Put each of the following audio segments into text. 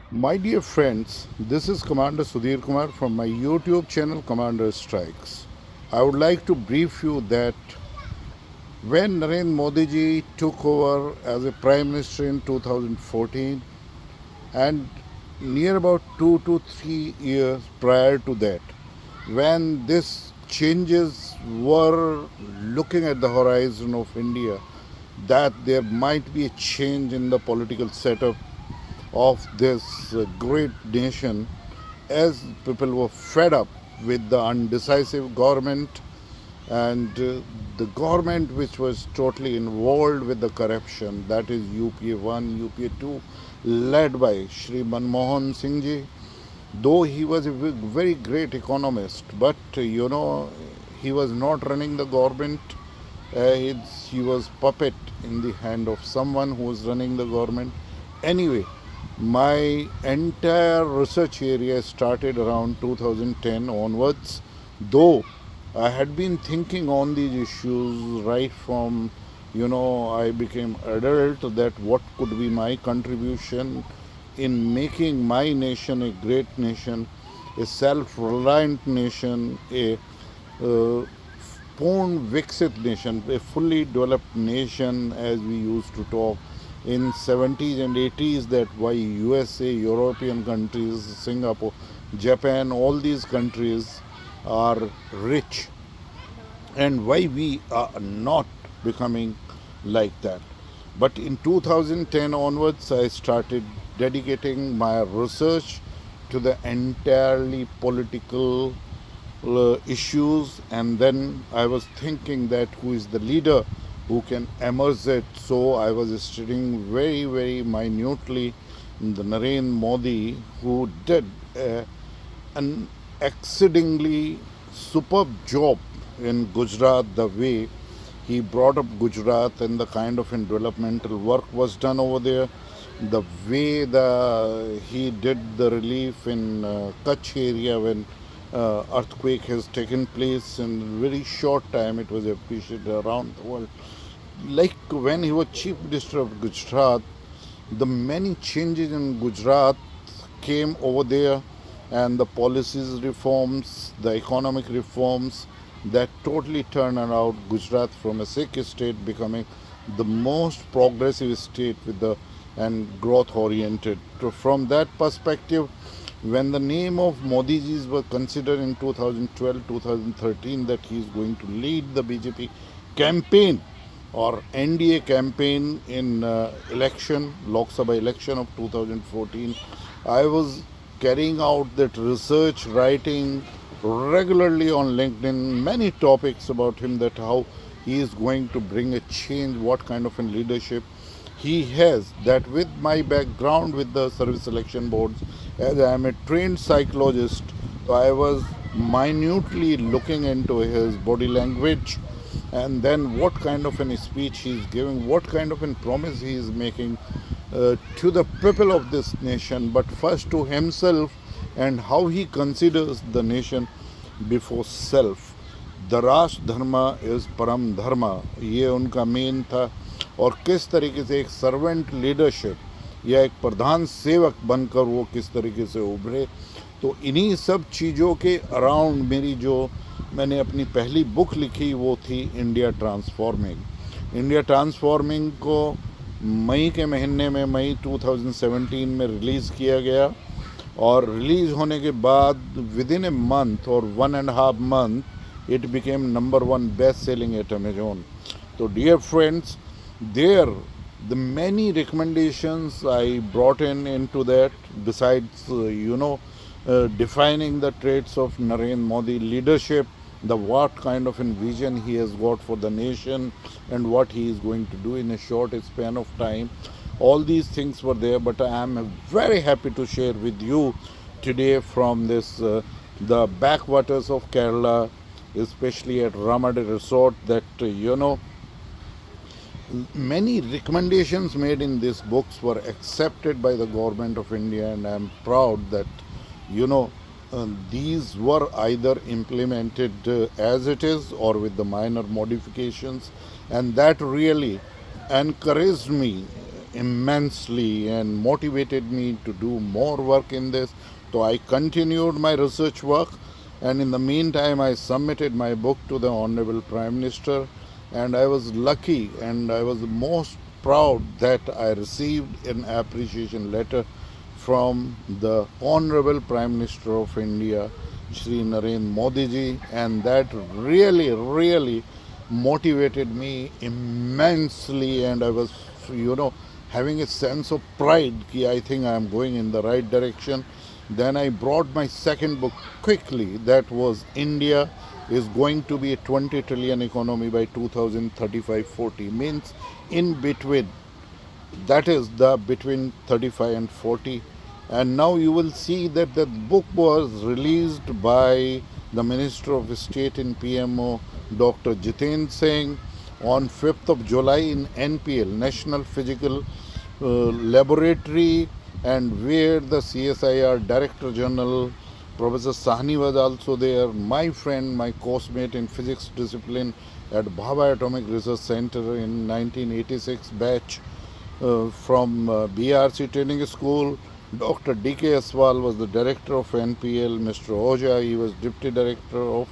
My dear friends, this is Commander Sudhir Kumar from my YouTube channel Commander Strikes. I would like to brief you that when Narendra Modi ji took over as a Prime Minister in 2014 and near about 2 to 3 years prior to that, when these changes were looking at the horizon of India, that there might be a change in the political setup of this great nation, as people were fed up with the undecisive government and the government which was totally involved with the corruption, that is UPA 1, UPA 2, led by Shri Manmohan Singh ji. Though he was a very great economist, but he was not running the government. He was puppet in the hand of someone who was running the government. Anyway, my entire research area started around 2010 onwards, though I had been thinking on these issues right from I became adult, that what could be my contribution in making my nation a great nation, a self-reliant nation, a Porn Viksit nation, a fully developed nation, as we used to talk in 70s and 80s, that why USA, European countries, Singapore, Japan, all these countries are rich, and why we are not becoming like that. But in 2010 onwards, I started dedicating my research to the entirely political issues, and then I was thinking that who is the leader who can emerge it. So I was studying very, very minutely the Narendra Modi, who did an exceedingly superb job in Gujarat, the way he brought up Gujarat and the kind of developmental work was done over there, the way he did the relief in Kutch area when earthquake has taken place in a very short time. It was appreciated around the world. Like when he was Chief Minister of Gujarat, the many changes in Gujarat came over there, and the policies reforms, the economic reforms that totally turned around Gujarat from a sick state becoming the most progressive state with the and growth oriented. So from that perspective, when the name of Modi ji was considered in 2012 2013 that he is going to lead the BJP campaign or NDA campaign in election, Lok Sabha election of 2014, I was carrying out that research, writing regularly on LinkedIn many topics about him, that how he is going to bring a change, what kind of a leadership he has. That with my background with the service selection boards, as I am a trained psychologist, so I was minutely looking into his body language, and then what kind of a speech he is giving, what kind of a promise he is making to the people of this nation, but first to himself, and how he considers the nation before self. दराश dharma is param dharma, ये उनका main था। और किस तरीके से एक servant leadership या एक प्रधान सेवक बनकर वो किस तरीके से उभरे, तो इन्हीं सब चीज़ों के अराउंड मेरी जो मैंने अपनी पहली बुक लिखी वो थी इंडिया ट्रांसफॉर्मिंग। इंडिया ट्रांसफॉर्मिंग को मई के महीने में, मई 2017 में रिलीज़ किया गया, और रिलीज़ होने के बाद विद इन ए मंथ और 1.5 month it became #1 best selling at Amazon. So dear friends, there the many recommendations I brought into that, besides defining the traits of Narendra Modi leadership, the what kind of a vision he has got for the nation and what he is going to do in a short span of time. All these things were there, but I am very happy to share with you today from this the backwaters of Kerala, especially at Ramade Resort, that many recommendations made in these books were accepted by the government of India, and I am proud that these were either implemented as it is or with the minor modifications, and that really encouraged me immensely and motivated me to do more work in this. So I continued my research work, and in the meantime, I submitted my book to the Honorable Prime Minister, and I was lucky and I was most proud that I received an appreciation letter from the Honorable Prime Minister of India, Shri Narendra Modi ji, and that really motivated me immensely, and I was, having a sense of pride that I think I am going in the right direction. Then I brought my second book quickly, that was India is going to be a 20 trillion economy by 2035-40, means in between, that is the between 35 and 40. And now you will see that the book was released by the Minister of State in PMO, Dr. Jiten Singh, on 5th of July in NPL, National Physical Laboratory, and where the CSIR Director General Professor Sahni was also there, my friend, my coursemate in physics discipline at Bhabha Atomic Research Center in 1986 batch from BRC Training School. Dr. D.K. Aswal was the director of NPL, Mr. Oja, he was deputy director of,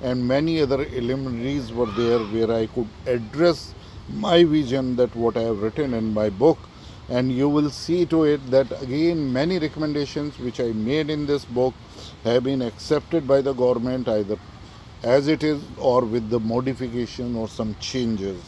and many other luminaries were there where I could address my vision, that what I have written in my book. And you will see to it that again many recommendations which I made in this book have been accepted by the government either as it is or with the modification or some changes.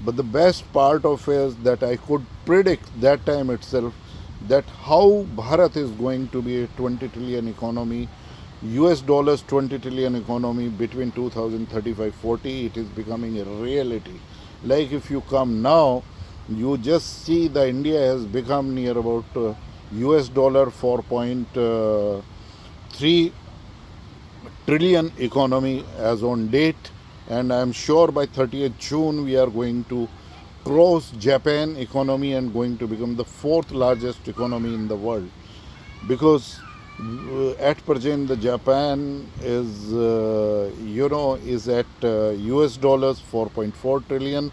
But the best part of it is that I could predict that time itself that how Bharat is going to be a 20 trillion economy, US dollars 20 trillion economy between 2035-40. It is becoming a reality. Like if you come now, you just see the India has become near about US dollar 4.3 trillion economy as on date, and I am sure by 30th June we are going to cross Japan economy and going to become the fourth largest economy in the world, because at present the Japan is is at US dollars 4.4 trillion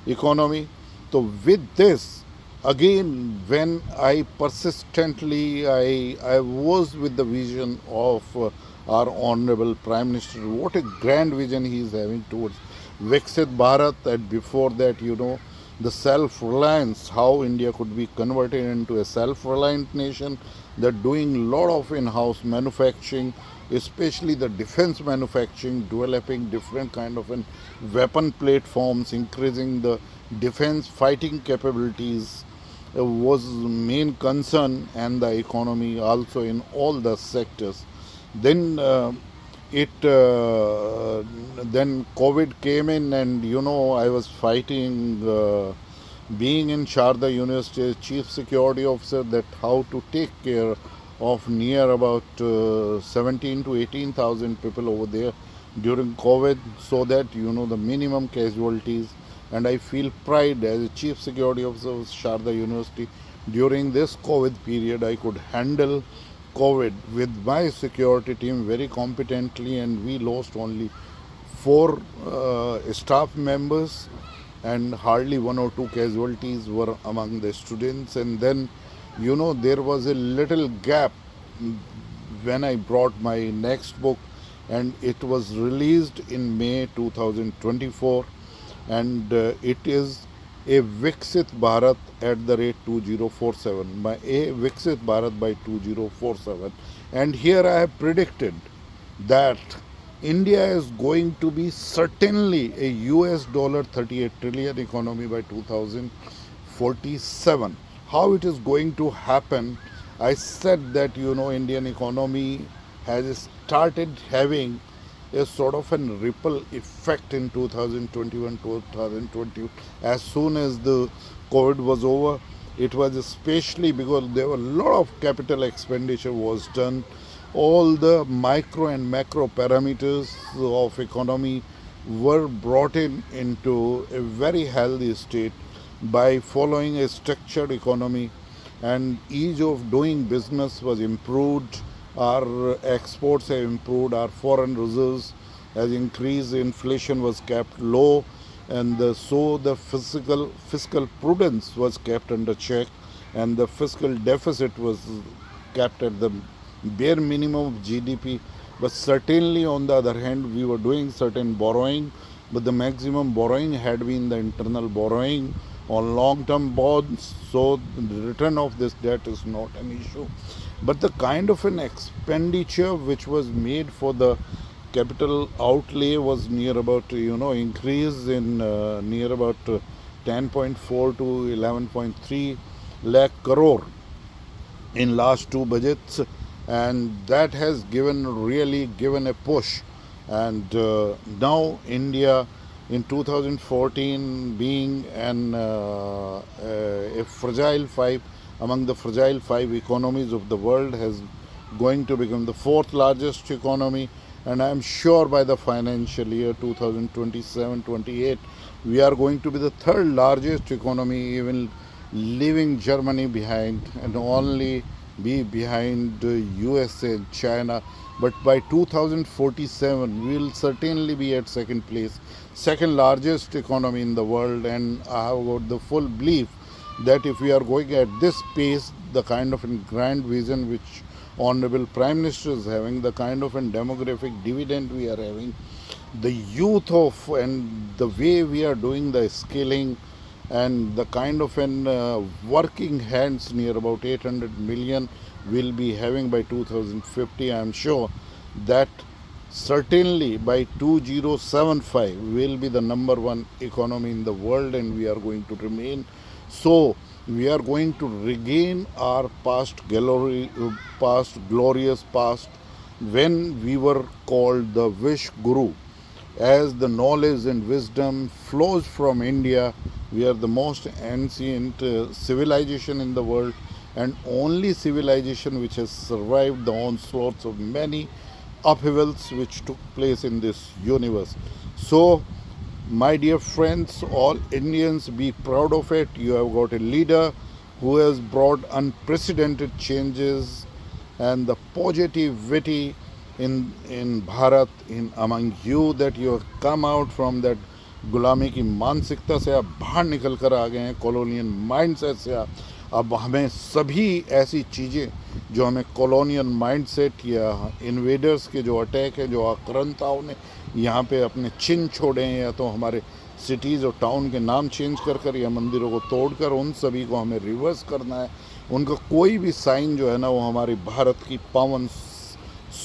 economy. So with this, again, when I persistently, I was with the vision of our Honorable Prime Minister, what a grand vision he is having towards Viksit Bharat, and before that, the self-reliance, how India could be converted into a self-reliant nation, that doing a lot of in-house manufacturing, especially the defense manufacturing, developing different kind of weapon platforms, increasing the defense fighting capabilities was main concern, and the economy also in all the sectors. Then then COVID came in, and I was fighting, being in Sharda University as chief security officer, that how to take care of near about 17 to 18,000 people over there during COVID, so that the minimum casualties. And I feel pride as a chief security officer of Sharda University. During this COVID period, I could handle COVID with my security team very competently, and we lost only 4 staff members, and hardly 1 or 2 casualties were among the students. And then, there was a little gap when I brought my next book, and it was released in May 2024, and it is a Viksit Bharat at the rate 2047, by a Viksit Bharat by 2047. And here I have predicted that India is going to be certainly a US dollar 38 trillion economy by 2047. How it is going to happen? I said that Indian economy has started having a sort of a ripple effect in 2021-2020. As soon as the COVID was over, it was especially because there were a lot of capital expenditure was done. All the micro and macro parameters of economy were brought into a very healthy state by following a structured economy, and ease of doing business was improved. Our exports have improved, our foreign reserves has increased, inflation was kept low, and so the fiscal prudence was kept under check, and the fiscal deficit was kept at the bare minimum of GDP. But certainly, on the other hand, we were doing certain borrowing, but the maximum borrowing had been the internal borrowing on long-term bonds, so the return of this debt is not an issue. But the kind of an expenditure which was made for the capital outlay was near about, increase in near about 10.4 to 11.3 lakh crore in last two budgets, and that has really given a push. And now India in 2014, being a fragile five among the fragile five economies of the world, has going to become the fourth largest economy. And I am sure by the financial year 2027-28 we are going to be the third largest economy, even leaving Germany behind, and only be behind USA and China. But by 2047 we will certainly be at second place, second largest economy in the world. And I have got the full belief that if we are going at this pace, the kind of grand vision which Honorable Prime Minister is having, the kind of demographic dividend we are having, the youth of, and the way we are doing the scaling, and the kind of working hands, near about 800 million will be having by 2050. I am sure that certainly by 2075 will be the number one economy in the world, and we are going to remain so. We are going to regain our glorious past, when we were called the Wish Guru. As the knowledge and wisdom flows from India, we are the most ancient civilization in the world, and only civilization which has survived the onslaughts of many upheavals which took place in this universe. So, my dear friends, all Indians, be proud of it. You have got a leader who has brought unprecedented changes, and the positivity in Bharat, in among you, that you have come out from that गुलामी की मानसिकता से आप बाहर निकल कर आ गए हैं, कॉलोनियल माइंडसेट से आप। अब हमें सभी ऐसी चीज़ें जो हमें कॉलोनियल माइंडसेट या इन्वेडर्स के जो अटैक है, जो आक्रांताओं ने यहाँ पे अपने चिन्ह छोड़े हैं, या तो हमारे सिटीज़ और टाउन के नाम चेंज कर या मंदिरों को तोड़कर, उन सभी को हमें रिवर्स करना है। उनका कोई भी साइन जो है ना, वो हमारी भारत की पावन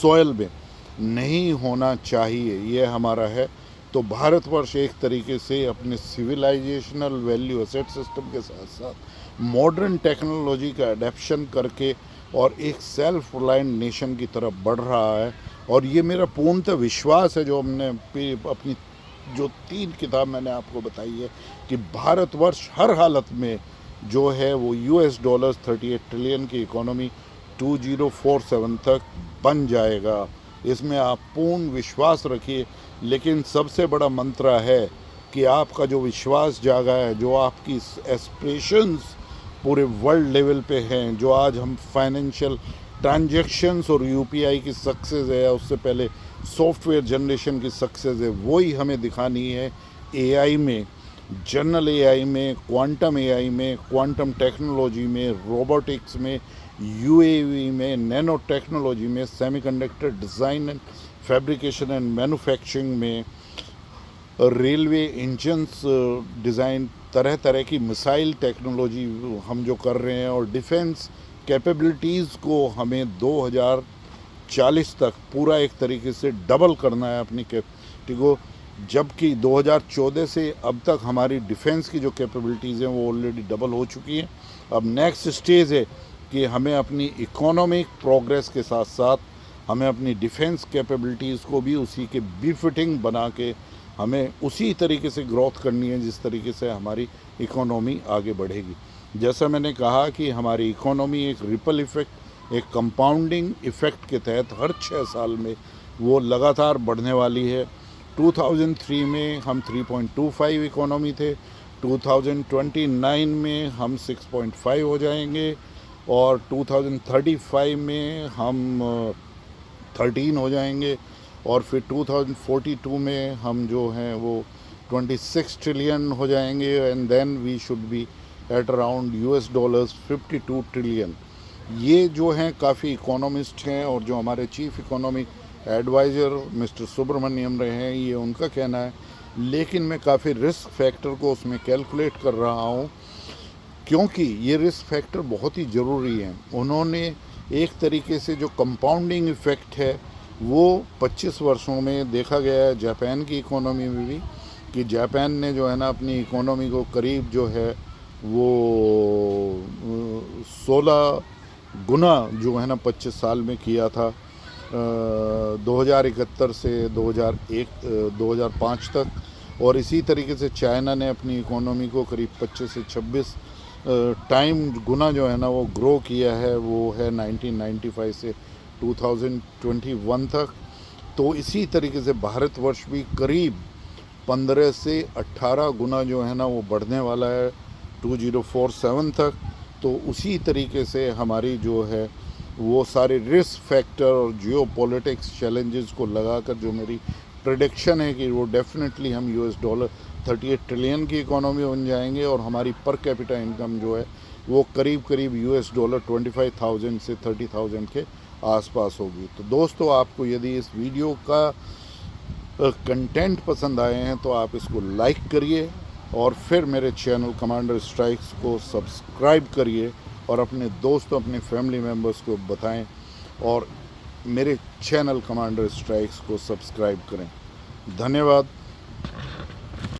सॉयल में नहीं होना चाहिए, ये हमारा है। तो भारतवर्ष एक तरीके से अपने सिविलाइजेशनल वैल्यू एसेट सिस्टम के साथ साथ मॉडर्न टेक्नोलॉजी का अडेप्शन करके और एक सेल्फ रिलायंट नेशन की तरफ बढ़ रहा है। और ये मेरा पूर्णतः विश्वास है, जो हमने अपनी जो 3 किताब मैंने आपको बताई है, कि भारतवर्ष हर हालत में जो है वो $38 ट्रिलियन की इकोनॉमी 2047 तक बन जाएगा। इसमें आप पूर्ण विश्वास रखिए। लेकिन सबसे बड़ा मंत्र है कि आपका जो विश्वास जागा है, जो आपकी एस्पिरेशंस पूरे वर्ल्ड लेवल पे हैं, जो आज हम फाइनेंशियल ट्रांजैक्शंस और यूपीआई की सक्सेस है, उससे पहले सॉफ्टवेयर जनरेशन की सक्सेस है, वही हमें दिखानी है एआई में, जनरल एआई में, क्वांटम एआई में, क्वांटम टेक्नोलॉजी में, रोबोटिक्स में, यूएवी में, नैनो टेक्नोलॉजी में, semiconductor design and fabrication and manufacturing में, रेलवे इंजन्स डिज़ाइन, तरह तरह की मिसाइल टेक्नोलॉजी हम जो कर रहे हैं, और डिफेंस कैपेबिलिटीज़ को हमें 2040 तक पूरा एक तरीके से डबल करना है अपनी कैपेबिलिटी को। जबकि 2014 से अब तक हमारी डिफेंस की जो कैपेबिलिटीज़ हैं वो ऑलरेडी डबल हो चुकी हैं। अब नेक्स्ट स्टेज है कि हमें अपनी इकोनॉमिक प्रोग्रेस के साथ साथ हमें अपनी डिफेंस कैपेबिलिटीज़ को भी उसी के बिफिटिंग बना के हमें उसी तरीके से ग्रोथ करनी है जिस तरीके से हमारी इकोनॉमी आगे बढ़ेगी। जैसा मैंने कहा कि हमारी इकोनॉमी एक रिपल इफ़ेक्ट, एक कंपाउंडिंग इफ़ेक्ट के तहत हर 6 साल में वो लगातार बढ़ने वाली है। 2003 में हम 3.25 इकोनॉमी थे, 2029 में हम 6.5 हो जाएंगे, और 2035 में हम 13 हो जाएंगे, और फिर 2042 में हम जो हैं वो 26 ट्रिलियन हो जाएंगे and then we should be at around $52 trillion. ये जो हैं काफ़ी इकोनॉमिस्ट हैं और जो हमारे chief economic adviser mister Subramanian रहे हैं, ये उनका कहना है। लेकिन मैं काफ़ी रिस्क फैक्टर को उसमें कैलकुलेट कर रहा हूँ, क्योंकि ये रिस्क फैक्टर बहुत ही ज़रूरी हैं। उन्होंने एक तरीके से जो कंपाउंडिंग इफ़ेक्ट है वो 25 वर्षों में देखा गया है जापान की इकोनॉमी में भी, कि जापान ने जो है ना अपनी इकोनॉमी को करीब जो है वो 16 गुना जो है ना 25 साल में किया था, 2071 से 2005 तक। और इसी तरीके से चाइना ने अपनी इकोनॉमी को करीब 25 से 26 टाइम गुना जो है ना वो ग्रो किया है, वो है 1995 से 2021 तक। तो इसी तरीके से भारतवर्ष भी करीब 15 से 18 गुना जो है ना वो बढ़ने वाला है 2047 तक। तो उसी तरीके से हमारी जो है वो सारे रिस्क फैक्टर और जियो पॉलिटिक्स चैलेंजेस को लगाकर जो मेरी प्रेडिक्शन है कि वो डेफिनेटली हम $38 ट्रिलियन की इकोनॉमी बन जाएंगे और हमारी पर कैपिटा इनकम जो है वो करीब $25,000 से 30,000 के आसपास होगी। तो दोस्तों, आपको यदि इस वीडियो का कंटेंट पसंद आए हैं तो आप इसको लाइक करिए और फिर मेरे चैनल कमांडर स्ट्राइक्स को सब्सक्राइब करिए और अपने दोस्तों, अपने फैमिली मेम्बर्स को बताएं और मेरे चैनल कमांडर स्ट्राइक्स को सब्सक्राइब करें। धन्यवाद।